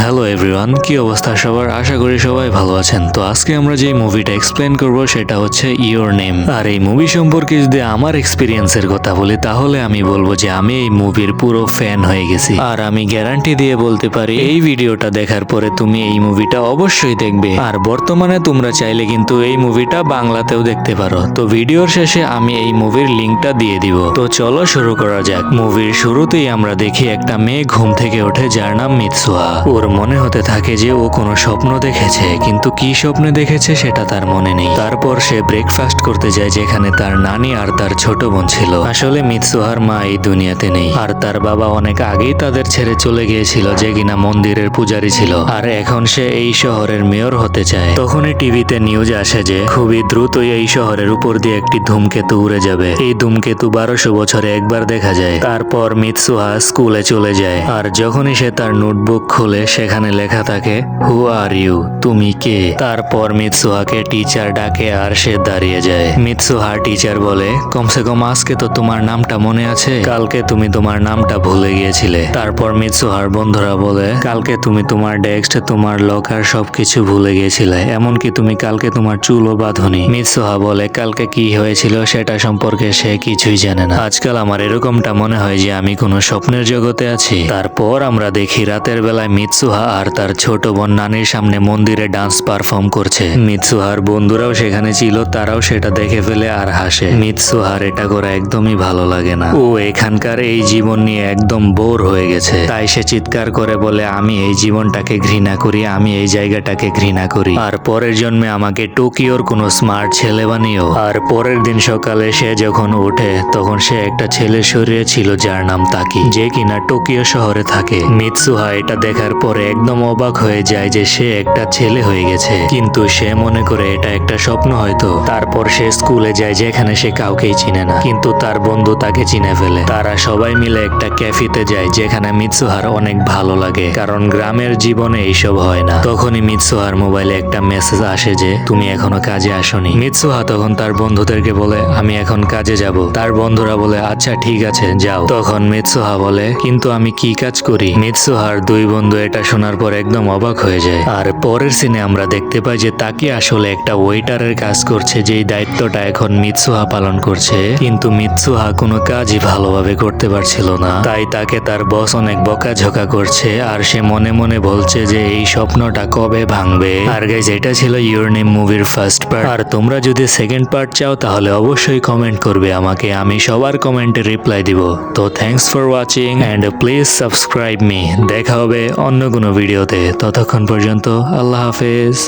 Hello everyone, কি অবস্থা সবার? আশা করি সবাই ভালো আছেন। তো আজকে আমরা যে মুভিটা এক্সপ্লেন করব সেটা হচ্ছে ইওর নেম। আর এই মুভি সম্পর্কে যদি আমার এক্সপিরিয়েন্সের কথা বলি তাহলে আমি বলবো যে আমি এই মুভির পুরো ফ্যান হয়ে গেছি। আর আমি গ্যারান্টি দিয়ে বলতে পারি এই ভিডিওটা দেখার পরে তুমি এই মুভিটা অবশ্যই দেখবে। আর বর্তমানে তোমরা চাইলে কিন্তু এই মুভিটা বাংলাতেও দেখতে পারো। তো ভিডিওর শেষে আমি এই মুভির লিঙ্কটা দিয়ে দিব। তো চলো শুরু করা যাক। মুভির শুরুতেই আমরা দেখি একটা মেয়ে ঘুম থেকে ওঠে যার নাম মিৎসুহা। ওর মনে হতে থাকে যে ও কোনো স্বপ্ন দেখেছে, কিন্তু কি স্বপ্নে দেখেছে সেটা তার মনে নেই। তারপর সে ব্রেকফাস্ট করতে যায় যেখানে তার নানি আর তার ছোট বোন ছিল। আসলে মিৎসুহার মা এই দুনিয়াতে নেই, আর তার বাবা অনেক আগেই তাদের ছেড়ে চলে গিয়েছিল, যে কিনা মন্দিরের পূজারী ছিল। আর এখন সে এই শহরের মেয়র হতে চায়। তখনই টিভিতে নিউজ আসে যে খুবই দ্রুতই এই শহরের উপর দিয়ে একটি ধূমকেতু উড়ে যাবে। এই ধূমকেতু 1200 বছরে একবার দেখা যায়। তারপর মিৎসুহা স্কুলে চলে যায়, আর যখনই সে তার নোটবুক খুলে সেখানে লেখা থাকে হু আর ইউ, তুমি কে। তারপর মিৎসুহাকে টিচার ডাকে আর সে দাঁড়িয়ে যায়। মিৎসুহার টিচার বলে, কমসে কম আজকে তো তোমার নামটা মনে আছে, কালকে তুমি তোমার নামটা ভুলে গিয়েছিলে। তারপর মিৎসুহার বন্ধুরা বলে, কালকে তুমি তোমার ডেস্ক, তোমার লকার সবকিছু ভুলে গিয়েছিলে, এমনকি তুমি কালকে তোমার চুলও বাঁধনি। মিৎসুহা বলে কালকে কি হয়েছিল সেটা সম্পর্কে সে কিছুই জানে না। আজকাল আমার এরকমটা মনে হয় যে আমি কোনো স্বপ্নের জগতে আছি। তারপর আমরা দেখি রাতের বেলায় মিৎসুহা আর তার ছোট বোন নানির সামনে মন্দিরে ডান্স পারফর্ম করছে। মিৎসুহার বন্ধুরাও সেখানে ছিল, তারাও সেটা দেখে ফেলে আর হাসে। মিৎসুহার এটা করা একদমই ভালো লাগে না। ও এখানকার এই জীবন নিয়ে একদম বোর হয়ে গেছে। তাই সে চিৎকার করে বলে, আমি এই জীবনটাকে ঘৃণা করি, আমি এই জায়গাটাকে ঘৃণা করি, আর পরের জন্মে আমাকে টোকিওর কোনো স্মার্ট ছেলে বানিও। আর পরের দিন সকালে সে যখন ওঠে তখন সে একটা ছেলের শরীরে ছিল যার নাম তাকি, যে কিনা টোকিও শহরে থাকে। মিৎসুহা এটা দেখার পরে একদম অবাক হয়ে যায় যে সে একটা ছেলে হয়ে গেছে, কিন্তু সে মনে করে এটা একটা স্বপ্ন হয়তো। তারপর সে স্কুলে যায় যেখানে সে কাউকেই চিনে না, কিন্তু তার বন্ধু তাকে চিনে ফেলে। তারা সবাই মিলে একটা ক্যাফেতে যায় যেখানে মিৎসুহার অনেক ভালো লাগে, কারণ গ্রামের জীবনে এইসব হয় না। তখনই মিৎসুহার মোবাইলে একটা মেসেজ আসে যে তুমি এখনো কাজে আসোনি। মিৎসুহা তখন তার বন্ধুদেরকে বলে, আমি এখন কাজে যাব। তার বন্ধুরা বলে, আচ্ছা ঠিক আছে যাও। তখন মিৎসুহা বলে, কিন্তু আমি কি কাজ করি? মিৎসুহার দুই বন্ধু এটা শোনার পর একদম অবাক হয়ে যায়। আর পরের সিনে আমরা দেখতে পাই যে তাকে আসলে একটা ওয়েটারের কাজ করছে, যেই দায়িত্বটা এখন মিৎসুহা পালন করছে। কিন্তু মিৎসুহা কোনো কাজই ভালোভাবে করতে পারছিল না, তাই তাকে তার বস অনেক বকাঝকা করছে। আর সে মনে মনে বলছে যে এই স্বপ্নটা কবে ভাঙবে। আর গাইজ, এটা ছিল ইওর নেম মুভির ফার্স্ট পার্ট। আর তোমরা যদি সেকেন্ড পার্ট চাও তাহলে অবশ্যই কমেন্ট করবে আমাকে, আমি সবার কমেন্টে রিপ্লাই দিব। তো thanks for watching and please subscribe me. দেখা হবে অন্য কোনো ভিডিওতে। ততক্ষণ পর্যন্ত আল্লাহ হাফেজ।